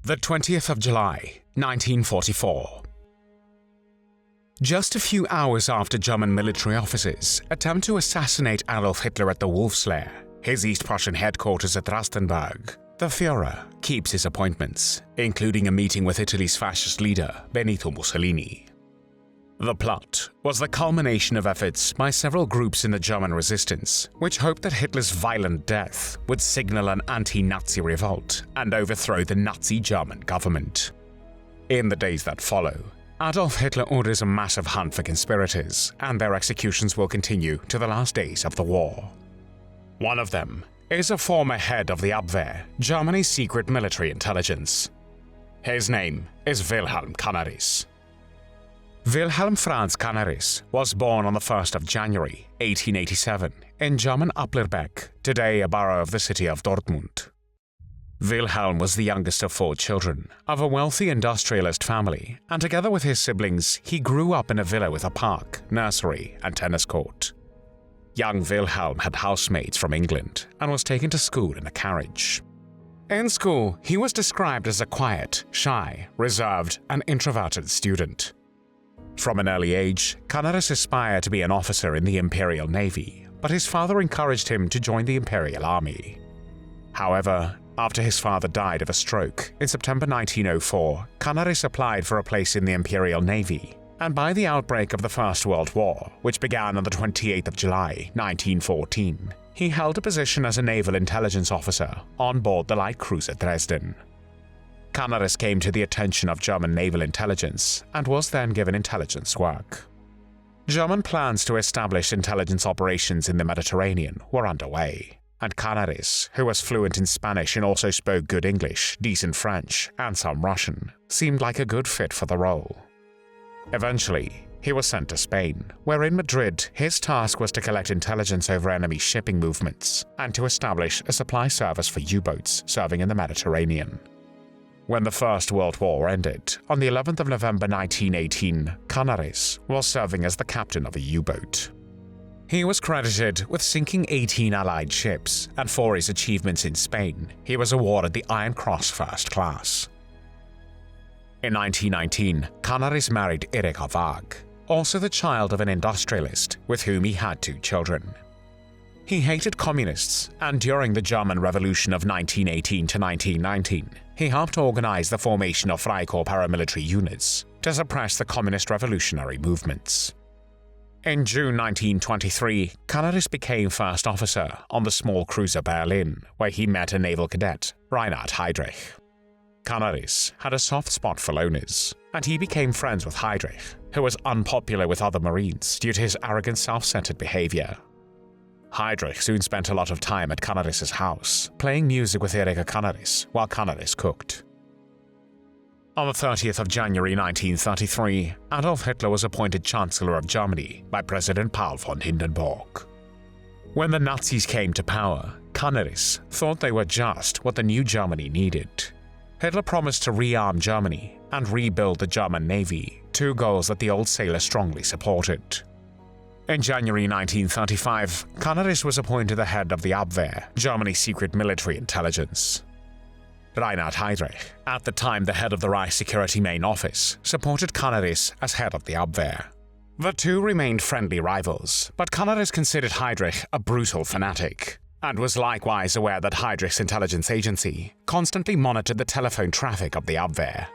The 20th of July, 1944. Just a few hours after German military officers attempt to assassinate Adolf Hitler at the Wolf's Lair, his East Prussian headquarters at Flossenbürg, the Führer keeps his appointments, including a meeting with Italy's fascist leader, Benito Mussolini. The plot was the culmination of efforts by several groups in the German resistance, which hoped that Hitler's violent death would signal an anti-Nazi revolt and overthrow the Nazi German government. In the days that follow, Adolf Hitler orders a massive hunt for conspirators, and their executions will continue to the last days of the war. One of them is a former head of the Abwehr, Germany's secret military intelligence. His name is Wilhelm Canaris. Wilhelm Franz Canaris was born on the 1st of January, 1887, in German Applerbeck, today a borough of the city of Dortmund. Wilhelm was the youngest of 4 children, of a wealthy industrialist family, and together with his siblings, he grew up in a villa with a park, nursery, and tennis court. Young Wilhelm had housemates from England and was taken to school in a carriage. In school, he was described as a quiet, shy, reserved, and introverted student. From an early age, Canaris aspired to be an officer in the Imperial Navy, but his father encouraged him to join the Imperial Army. However, after his father died of a stroke in September 1904, Canaris applied for a place in the Imperial Navy, and by the outbreak of the First World War, which began on the 28th of July, 1914, he held a position as a naval intelligence officer on board the light cruiser Dresden. Canaris came to the attention of German naval intelligence and was then given intelligence work. German plans to establish intelligence operations in the Mediterranean were underway, and Canaris, who was fluent in Spanish and also spoke good English, decent French, and some Russian, seemed like a good fit for the role. Eventually, he was sent to Spain, where in Madrid his task was to collect intelligence over enemy shipping movements and to establish a supply service for U-boats serving in the Mediterranean. When the First World War ended, on the 11th of November 1918, Canaris was serving as the captain of a U-boat. He was credited with sinking 18 Allied ships, and for his achievements in Spain, he was awarded the Iron Cross First Class. In 1919, Canaris married Erika Wag, also the child of an industrialist with whom he had 2 children. He hated communists, and during the German Revolution of 1918 to 1919, he helped organize the formation of Freikorps paramilitary units to suppress the communist revolutionary movements. In June 1923, Canaris became first officer on the small cruiser Berlin, where he met a naval cadet, Reinhard Heydrich. Canaris had a soft spot for loners, and he became friends with Heydrich, who was unpopular with other Marines due to his arrogant, self-centered behavior. Heydrich soon spent a lot of time at Canaris' house, playing music with Erika Canaris while Canaris cooked. On the 30th of January 1933, Adolf Hitler was appointed Chancellor of Germany by President Paul von Hindenburg. When the Nazis came to power, Canaris thought they were just what the new Germany needed. Hitler promised to rearm Germany and rebuild the German Navy, 2 goals that the old sailor strongly supported. In January 1935, Canaris was appointed the head of the Abwehr, Germany's secret military intelligence. Reinhard Heydrich, at the time the head of the Reich Security Main Office, supported Canaris as head of the Abwehr. The 2 remained friendly rivals, but Canaris considered Heydrich a brutal fanatic, and was likewise aware that Heydrich's intelligence agency constantly monitored the telephone traffic of the Abwehr.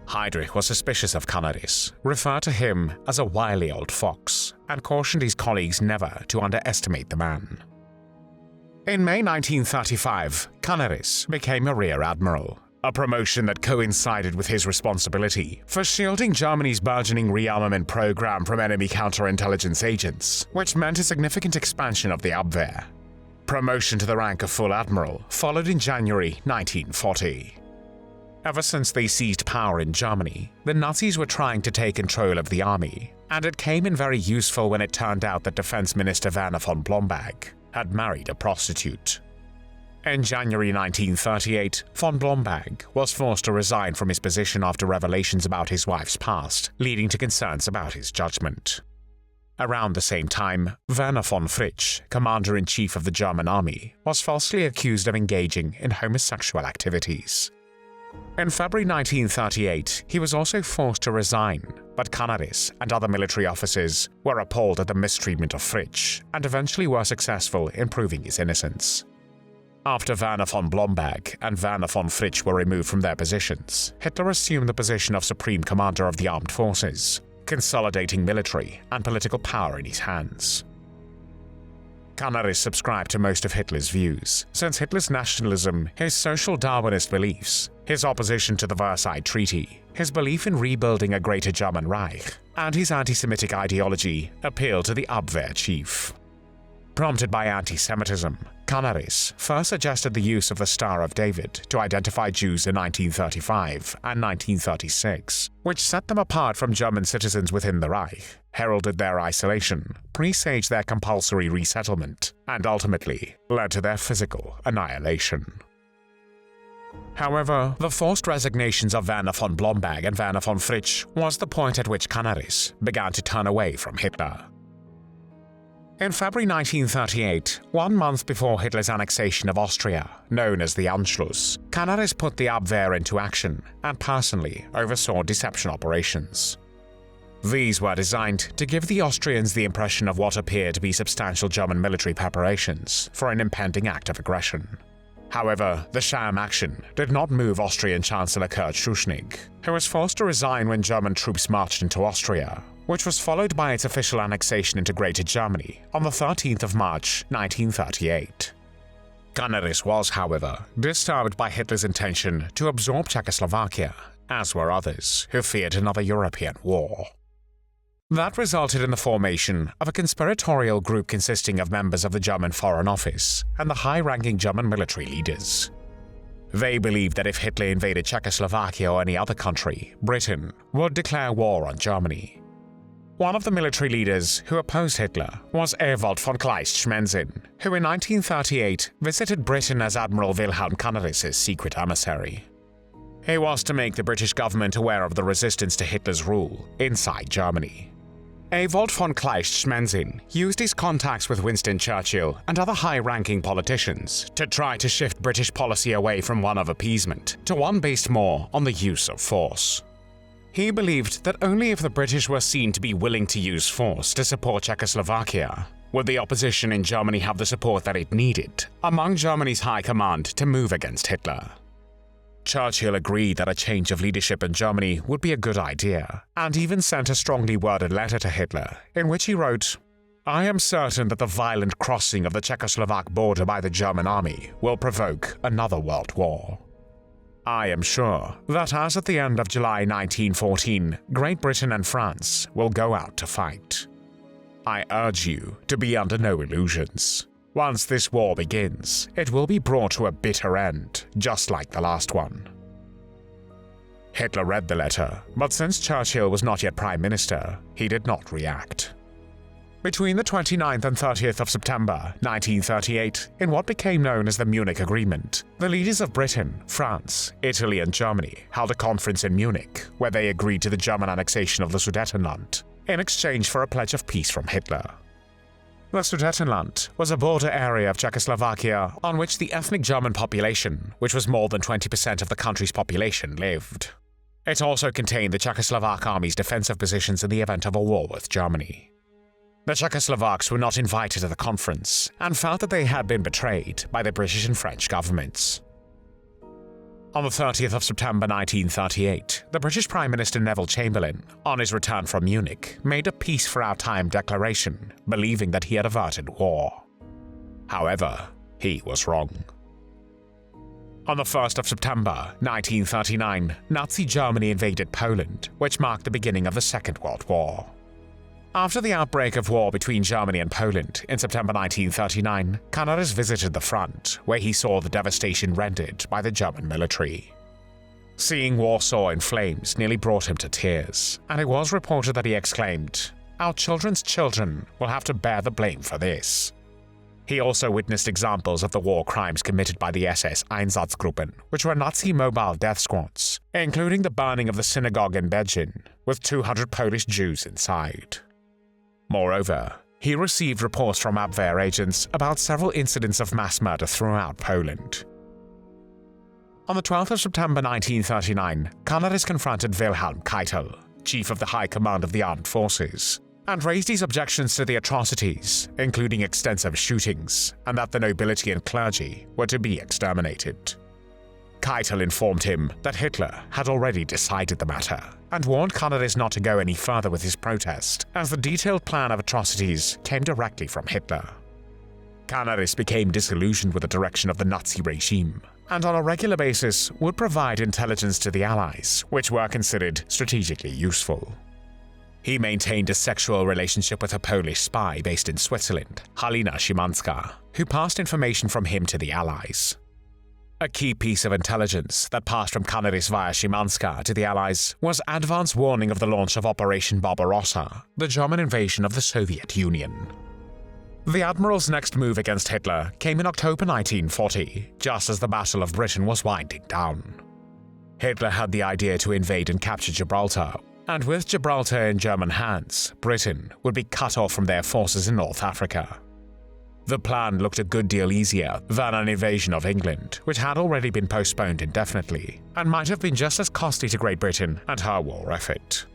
Heydrich was suspicious of Canaris, referred to him as a wily old fox, and cautioned his colleagues never to underestimate the man. In May 1935, Canaris became a Rear Admiral, a promotion that coincided with his responsibility for shielding Germany's burgeoning rearmament program from enemy counterintelligence agents, which meant a significant expansion of the Abwehr. Promotion to the rank of Full Admiral followed in January 1940. Ever since they seized power in Germany, the Nazis were trying to take control of the army, and it came in very useful when it turned out that Defense Minister Werner von Blomberg had married a prostitute. In January 1938, von Blomberg was forced to resign from his position after revelations about his wife's past, leading to concerns about his judgment. Around the same time, Werner von Fritsch, commander-in-chief of the German army, was falsely accused of engaging in homosexual activities. In February 1938, he was also forced to resign, but Canaris and other military officers were appalled at the mistreatment of Fritsch and eventually were successful in proving his innocence. After Werner von Blomberg and Werner von Fritsch were removed from their positions, Hitler assumed the position of Supreme Commander of the Armed Forces, consolidating military and political power in his hands. Canaris subscribed to most of Hitler's views, since Hitler's nationalism, his social Darwinist beliefs, his opposition to the Versailles Treaty, his belief in rebuilding a greater German Reich, and his anti-Semitic ideology appealed to the Abwehr chief. Prompted by anti-Semitism, Canaris first suggested the use of the Star of David to identify Jews in 1935 and 1936, which set them apart from German citizens within the Reich, heralded their isolation, presaged their compulsory resettlement, and ultimately led to their physical annihilation. However, the forced resignations of Werner von Blomberg and Werner von Fritsch was the point at which Canaris began to turn away from Hitler. In February 1938, 1 month before Hitler's annexation of Austria, known as the Anschluss, Canaris put the Abwehr into action and personally oversaw deception operations. These were designed to give the Austrians the impression of what appeared to be substantial German military preparations for an impending act of aggression. However, the sham action did not move Austrian Chancellor Kurt Schuschnigg, who was forced to resign when German troops marched into Austria, which was followed by its official annexation into Greater Germany on the 13th of March 1938. Canaris was, however, disturbed by Hitler's intention to absorb Czechoslovakia, as were others who feared another European war. That resulted in the formation of a conspiratorial group consisting of members of the German Foreign Office and the high-ranking German military leaders. They believed that if Hitler invaded Czechoslovakia or any other country, Britain would declare war on Germany. One of the military leaders who opposed Hitler was Ewald von Kleist-Schmencin, who in 1938 visited Britain as Admiral Wilhelm Canaris' secret emissary. He was to make the British government aware of the resistance to Hitler's rule inside Germany. Ewald von Kleist-Schmencin used his contacts with Winston Churchill and other high-ranking politicians to try to shift British policy away from one of appeasement to one based more on the use of force. He believed that only if the British were seen to be willing to use force to support Czechoslovakia would the opposition in Germany have the support that it needed among Germany's high command to move against Hitler. Churchill agreed that a change of leadership in Germany would be a good idea, and even sent a strongly worded letter to Hitler in which he wrote, "I am certain that the violent crossing of the Czechoslovak border by the German army will provoke another world war. I am sure that as at the end of July 1914, Great Britain and France will go out to fight. I urge you to be under no illusions. Once this war begins, it will be brought to a bitter end, just like the last one." Hitler read the letter, but since Churchill was not yet Prime Minister, he did not react. Between the 29th and 30th of September 1938, in what became known as the Munich Agreement, the leaders of Britain, France, Italy and Germany held a conference in Munich where they agreed to the German annexation of the Sudetenland in exchange for a pledge of peace from Hitler. The Sudetenland was a border area of Czechoslovakia on which the ethnic German population, which was more than 20% of the country's population, lived. It also contained the Czechoslovak army's defensive positions in the event of a war with Germany. The Czechoslovaks were not invited to the conference and felt that they had been betrayed by the British and French governments. On the 30th of September 1938, the British Prime Minister Neville Chamberlain, on his return from Munich, made a peace for our time declaration, believing that he had averted war. However, he was wrong. On the 1st of September 1939, Nazi Germany invaded Poland, which marked the beginning of the Second World War. After the outbreak of war between Germany and Poland in September 1939, Canaris visited the front, where he saw the devastation rendered by the German military. Seeing Warsaw in flames nearly brought him to tears, and it was reported that he exclaimed, "Our children's children will have to bear the blame for this." He also witnessed examples of the war crimes committed by the SS Einsatzgruppen, which were Nazi mobile death squads, including the burning of the synagogue in Begin, with 200 Polish Jews inside. Moreover, he received reports from Abwehr agents about several incidents of mass murder throughout Poland. On the 12th of September 1939, Canaris confronted Wilhelm Keitel, chief of the High Command of the Armed Forces, and raised his objections to the atrocities, including extensive shootings, and that the nobility and clergy were to be exterminated. Keitel informed him that Hitler had already decided the matter, and warned Canaris not to go any further with his protest, as the detailed plan of atrocities came directly from Hitler. Canaris became disillusioned with the direction of the Nazi regime, and on a regular basis would provide intelligence to the Allies, which were considered strategically useful. He maintained a sexual relationship with a Polish spy based in Switzerland, Halina Szymanska, who passed information from him to the Allies. A key piece of intelligence that passed from Canaris via Szymanska to the Allies was advance warning of the launch of Operation Barbarossa, the German invasion of the Soviet Union. The Admiral's next move against Hitler came in October 1940, just as the Battle of Britain was winding down. Hitler had the idea to invade and capture Gibraltar, and with Gibraltar in German hands, Britain would be cut off from their forces in North Africa. The plan looked a good deal easier than an invasion of England, which had already been postponed indefinitely, and might have been just as costly to Great Britain and her war effort.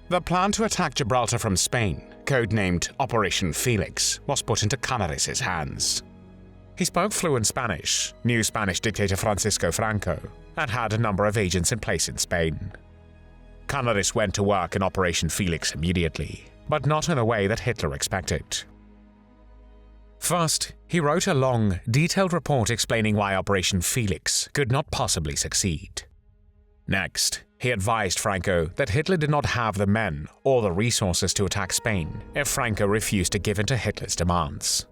The plan to attack Gibraltar from Spain, codenamed Operation Felix, was put into Canaris' hands. He spoke fluent Spanish, knew Spanish dictator Francisco Franco, and had a number of agents in place in Spain. Canaris went to work in Operation Felix immediately, but not in a way that Hitler expected. First, he wrote a long, detailed report explaining why Operation Felix could not possibly succeed. Next, he advised Franco that Hitler did not have the men or the resources to attack Spain if Franco refused to give in to Hitler's demands.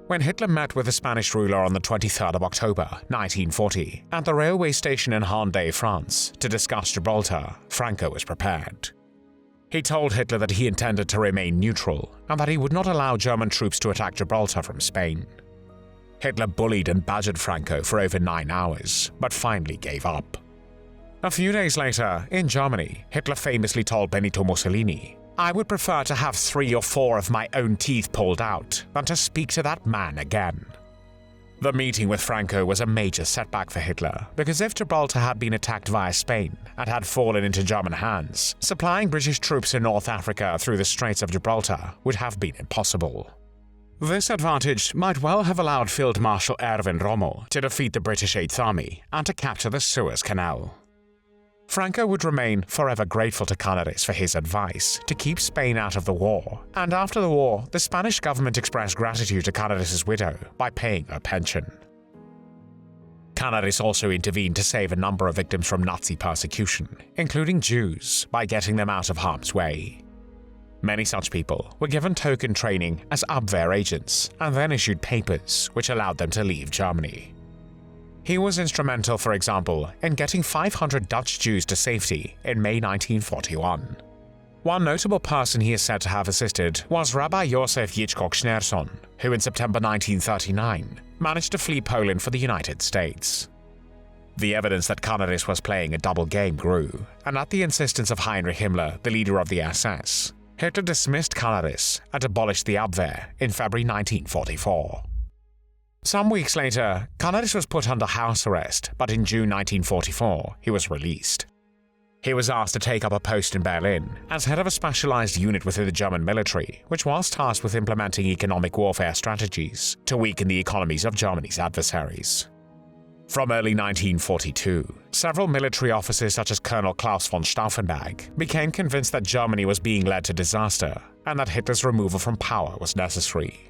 When Hitler met with the Spanish ruler on the 23rd of October 1940 at the railway station in Hendaye, France, to discuss Gibraltar, Franco was prepared. He told Hitler that he intended to remain neutral and that he would not allow German troops to attack Gibraltar from Spain. Hitler bullied and badgered Franco for over 9 hours, but finally gave up. A few days later, in Germany, Hitler famously told Benito Mussolini, "I would prefer to have 3 or 4 of my own teeth pulled out than to speak to that man again." The meeting with Franco was a major setback for Hitler, because if Gibraltar had been attacked via Spain and had fallen into German hands, supplying British troops in North Africa through the Straits of Gibraltar would have been impossible. This advantage might well have allowed Field Marshal Erwin Rommel to defeat the British Eighth Army and to capture the Suez Canal. Franco would remain forever grateful to Canaris for his advice to keep Spain out of the war, and after the war, the Spanish government expressed gratitude to Canaris' widow by paying her pension. Canaris also intervened to save a number of victims from Nazi persecution, including Jews, by getting them out of harm's way. Many such people were given token training as Abwehr agents and then issued papers which allowed them to leave Germany. He was instrumental, for example, in getting 500 Dutch Jews to safety in May 1941. One notable person he is said to have assisted was Rabbi Josef Yitzchok Schneerson, who in September 1939 managed to flee Poland for the United States. The evidence that Canaris was playing a double game grew, and at the insistence of Heinrich Himmler, the leader of the SS, Hitler dismissed Canaris and abolished the Abwehr in February 1944. Some weeks later, Canaris was put under house arrest, but in June 1944, he was released. He was asked to take up a post in Berlin as head of a specialized unit within the German military, which was tasked with implementing economic warfare strategies to weaken the economies of Germany's adversaries. From early 1942, several military officers such as Colonel Klaus von Stauffenberg became convinced that Germany was being led to disaster and that Hitler's removal from power was necessary.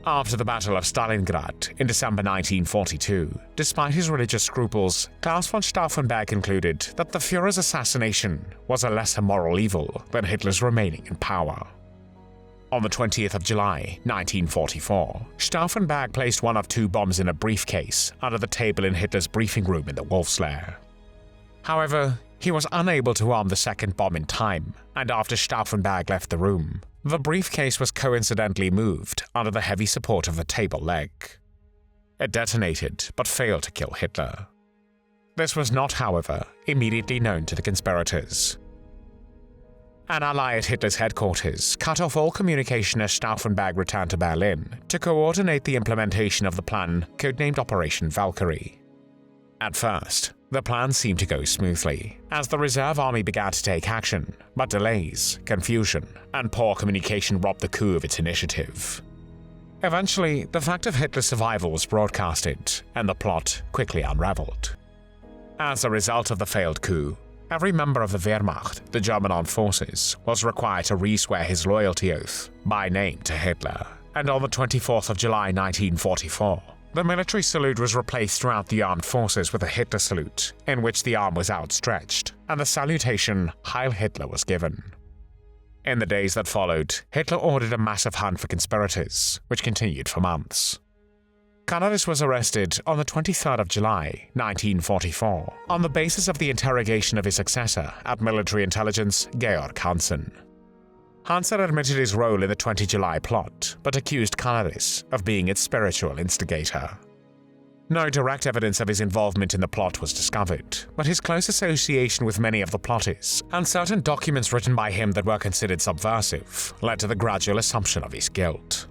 After the Battle of Stalingrad in December 1942, despite his religious scruples, Klaus von Stauffenberg concluded that the Führer's assassination was a lesser moral evil than Hitler's remaining in power. On the 20th of July, 1944, Stauffenberg placed one of 2 bombs in a briefcase under the table in Hitler's briefing room in the Wolf's Lair. However, he was unable to arm the second bomb in time, and after Stauffenberg left the room, the briefcase was coincidentally moved under the heavy support of the table leg. It detonated, but failed to kill Hitler. This was not, however, immediately known to the conspirators. An ally at Hitler's headquarters cut off all communication as Stauffenberg returned to Berlin to coordinate the implementation of the plan codenamed Operation Valkyrie. At first, the plan seemed to go smoothly, as the reserve army began to take action, but delays, confusion, and poor communication robbed the coup of its initiative. Eventually, the fact of Hitler's survival was broadcasted, and the plot quickly unraveled. As a result of the failed coup, every member of the Wehrmacht, the German armed forces, was required to re-swear his loyalty oath by name to Hitler, and on the 24th of July 1944, the military salute was replaced throughout the armed forces with a Hitler salute, in which the arm was outstretched, and the salutation Heil Hitler was given. In the days that followed, Hitler ordered a massive hunt for conspirators, which continued for months. Canaris was arrested on the 23rd of July, 1944, on the basis of the interrogation of his successor at military intelligence, Georg Hansen. Hansen admitted his role in the 20 July plot, but accused Canaris of being its spiritual instigator. No direct evidence of his involvement in the plot was discovered, but his close association with many of the plotters and certain documents written by him that were considered subversive led to the gradual assumption of his guilt.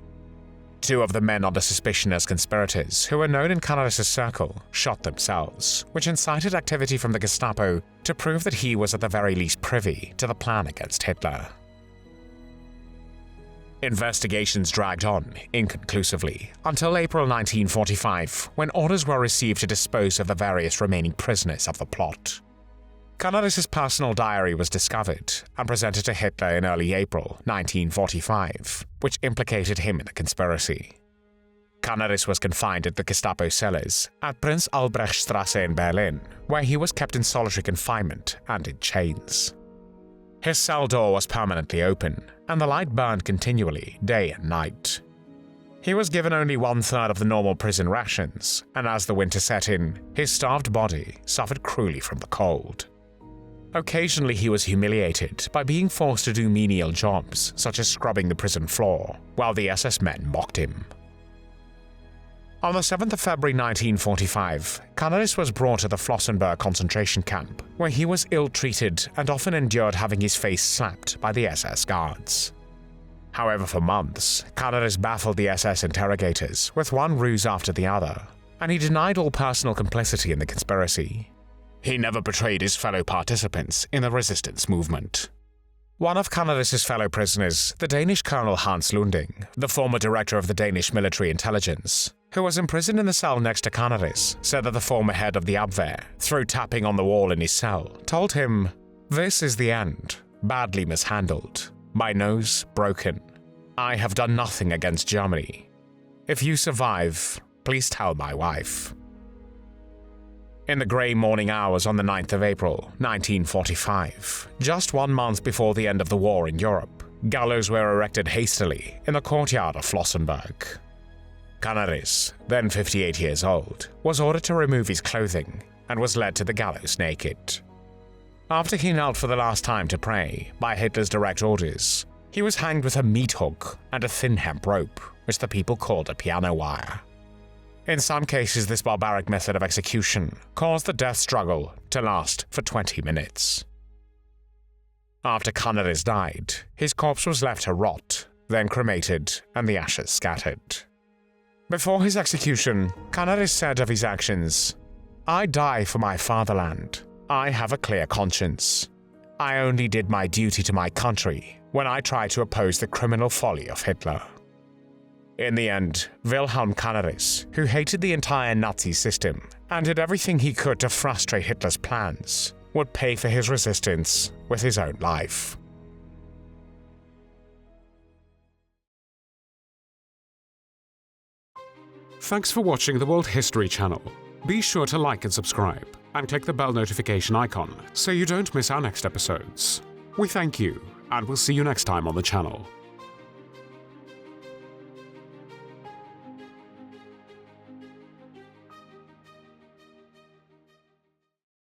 Two of the men under suspicion as conspirators, who were known in Canaris' circle, shot themselves, which incited activity from the Gestapo to prove that he was at the very least privy to the plan against Hitler. Investigations dragged on, inconclusively, until April 1945, when orders were received to dispose of the various remaining prisoners of the plot. Canaris' personal diary was discovered and presented to Hitler in early April 1945, which implicated him in the conspiracy. Canaris was confined at the Gestapo cellars at Prinz Albrechtstrasse in Berlin, where he was kept in solitary confinement and in chains. His cell door was permanently open, and the light burned continually, day and night. He was given only 1/3 of the normal prison rations, and as the winter set in, his starved body suffered cruelly from the cold. Occasionally he was humiliated by being forced to do menial jobs, such as scrubbing the prison floor, while the SS men mocked him. On the 7th of February 1945, Canaris was brought to the Flossenbürg concentration camp, where he was ill-treated and often endured having his face slapped by the SS guards. However, for months, Canaris baffled the SS interrogators with one ruse after the other, and he denied all personal complicity in the conspiracy. He never betrayed his fellow participants in the resistance movement. One of Canaris' fellow prisoners, the Danish Colonel Hans Lunding, the former director of the Danish military intelligence, who was imprisoned in the cell next to Canaris, said that the former head of the Abwehr, through tapping on the wall in his cell, told him, "This is the end, badly mishandled, my nose broken. I have done nothing against Germany. If you survive, please tell my wife." In the grey morning hours on the 9th of April, 1945, just 1 month before the end of the war in Europe, gallows were erected hastily in the courtyard of Flossenbürg. Canaris, then 58 years old, was ordered to remove his clothing and was led to the gallows naked. After he knelt for the last time to pray, by Hitler's direct orders, he was hanged with a meat hook and a thin hemp rope, which the people called a piano wire. In some cases, this barbaric method of execution caused the death struggle to last for 20 minutes. After Canaris died, his corpse was left to rot, then cremated and the ashes scattered. Before his execution, Canaris said of his actions, "I die for my fatherland. I have a clear conscience. I only did my duty to my country when I tried to oppose the criminal folly of Hitler." In the end, Wilhelm Canaris, who hated the entire Nazi system and did everything he could to frustrate Hitler's plans, would pay for his resistance with his own life. Thanks for watching the World History channel. Be sure to like and subscribe, and click the bell notification icon so you don't miss our next episodes. We thank you, and we'll see you next time on the channel.